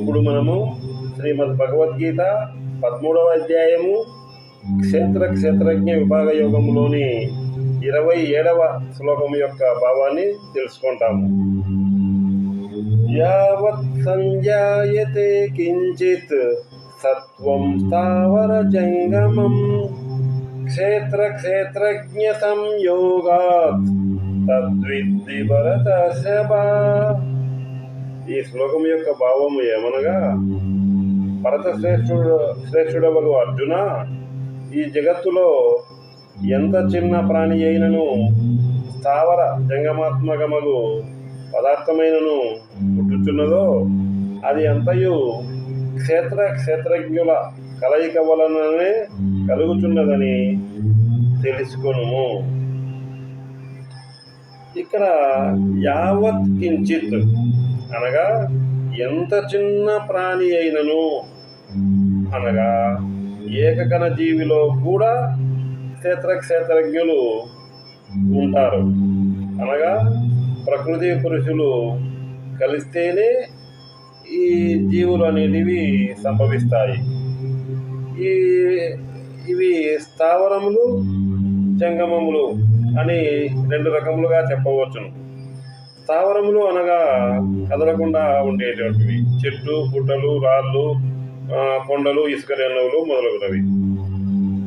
ఇప్పుడు మనము శ్రీమద్ భగవద్గీత 13వ అధ్యాయము క్షేత్రజ్ఞ విభాగ యోగములోని 27వ శ్లోకం యొక్క భావాన్ని తెలుసుకుంటాము. యావత్ సంజాయతే కించిత్ సత్వం స్థావర జంగమం క్షేత్రజ్ఞ సంయోగాత్ తద్విద్ధి భరతర్షభ. ఈ శ్లోకం యొక్క భావము ఏమనగా, భరత శ్రేష్ఠుడవగు అర్జున, ఈ జగత్తులో ఎంత చిన్న ప్రాణి అయినను స్థావర జంగమాత్మకమగు పదార్థమైనను పుట్టుచున్నదో అది అంతయు క్షేత్రజ్ఞుల కలయిక వలననే కలుగుచున్నదని తెలుసుకొనుము. ఇక్కడ యావత్ కించిత్ అనగా ఎంత చిన్న ప్రాణి అయినను అనగా ఏకకణ జీవిలో కూడా క్షేత్రజ్ఞులు ఉంటారు. అనగా ప్రకృతి పురుషులు కలిస్తేనే ఈ జీవులు అనేటివి సంభవిస్తాయి. ఇవి స్థావరములు జంగమములు అని రెండు రకములుగా చెప్పవచ్చును. స్థావరములు అనగా కదలకుండా ఉండేటువంటివి, చెట్టు పుట్టలు రాళ్ళు కొండలు ఇసుక రేణువులు మొదలగునవి.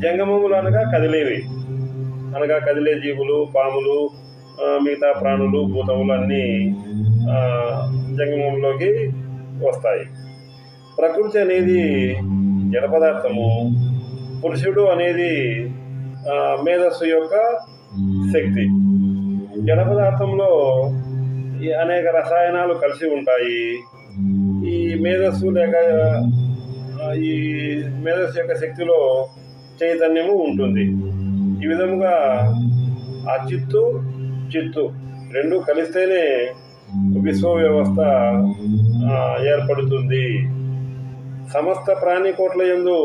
జంగమములు అనగా కదిలేవి, అనగా కదిలే జీవులు, పాములు, మిగతా ప్రాణులు, భూతములు అన్నీ జంగమంలోకి వస్తాయి. ప్రకృతి అనేది జడ పదార్థము, పురుషుడు అనేది మేధస్సు యొక్క శక్తి. జడ పదార్థంలో అనేక రసాయనాలు కలిసి ఉంటాయి. ఈ మేధస్సు యొక్క శక్తిలో చైతన్యము ఉంటుంది. ఈ విధముగా ఆ చిత్తు రెండు కలిస్తేనే విశ్వ వ్యవస్థ ఏర్పడుతుంది. సమస్త ప్రాణికోట్ల యందు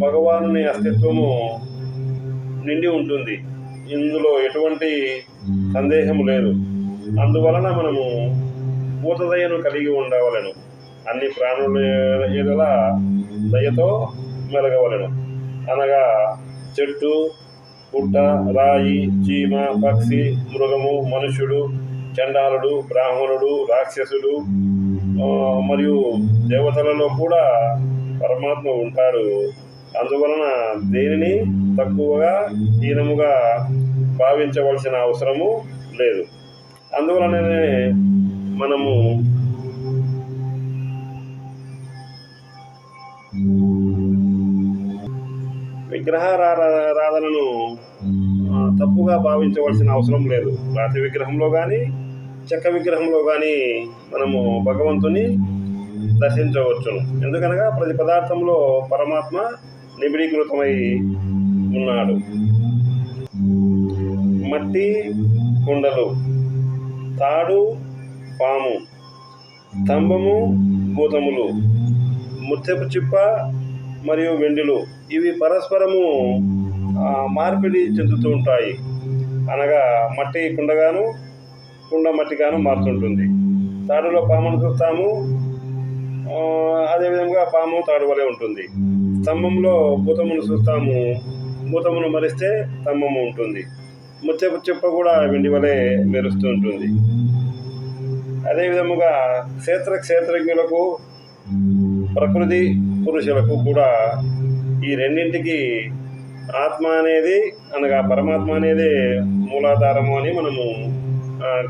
భగవానుని అస్తిత్వము నిండి ఉంటుంది. ఇందులో ఎటువంటి సందేహము లేదు. అందువలన మనము భూతదయను కలిగి ఉండవలెను. అన్ని ప్రాణుల ఎడల దయతో మెలగవలెను. అనగా చెట్టు, పుట్ట, రాయి, చీమ, పక్షి, మృగము, మనుష్యుడు, చండాలుడు, బ్రాహ్మణుడు, రాక్షసుడు మరియు దేవతలలో కూడా పరమాత్మ ఉంటాడు. అందువలన దేనిని తక్కువగా హీనముగా భావించవలసిన అవసరము లేదు. అందువలననే మనము విగ్రహారాధనను తప్పుగా భావించవలసిన అవసరం లేదు. రాతి విగ్రహంలో కానీ చెక్క విగ్రహంలో కానీ మనము భగవంతుని దర్శించవచ్చును. ఎందుకనగా ప్రతి పదార్థంలో పరమాత్మ నిబిడీకృతమై ఉన్నాడు. మట్టి కుండలు, తాడు పాము, స్తంభము భూతములు, ముత్యపు చిప్ప మరియు వెండిలు ఇవి పరస్పరము మార్పిడి చెందుతూ ఉంటాయి. అనగా మట్టి కుండగాను, కుండ మట్టిగాను మారుతుంటుంది. తాడులో పామును చూస్తాము, అదేవిధంగా పాము తాడు వలె ఉంటుంది. స్తంభంలో భూతమును చూస్తాము, భూతమును మరిస్తే స్తంభము ఉంటుంది. ముత్యపు చిప్ప కూడా వెండి వలె మెరుస్తూ ఉంటుంది. అదేవిధముగా క్షేత్రజ్ఞులకు, ప్రకృతి పురుషులకు కూడా ఈ రెండింటికి ఆత్మ అనేది అనగా పరమాత్మ అనేదే మూలాధారము అని మనము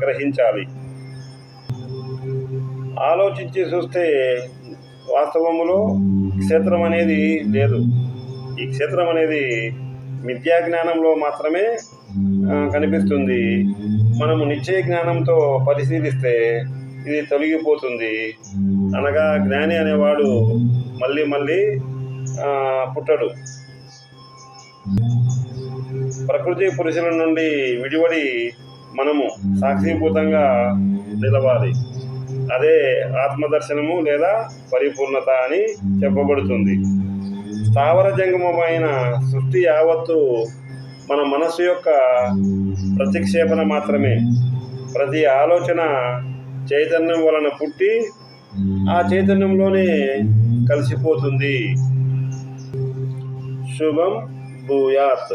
గ్రహించాలి. ఆలోచించి చూస్తే వాస్తవములో క్షేత్రం అనేది లేదు. ఈ క్షేత్రం అనేది మిథ్యా జ్ఞానంలో మాత్రమే కనిపిస్తుంది. మనము నిశ్చయ జ్ఞానంతో పరిశీలిస్తే ఇది తొలగిపోతుంది. అనగా జ్ఞాని అనేవాడు మళ్ళీ పుట్టడు. ప్రకృతి పురుషుల నుండి విడివడి మనము సాక్షిభూతంగా నిలవాలి. అదే ఆత్మదర్శనము లేదా పరిపూర్ణత అని చెప్పబడుతుంది. స్థావర జంగమమైన సృష్టి యావత్తు మన మనస్సు యొక్క ప్రతిక్షేపణ మాత్రమే. ప్రతి ఆలోచన చైతన్యం వలన పుట్టి ఆ చైతన్యంలోనే కలిసిపోతుంది. శుభం భూయాత్.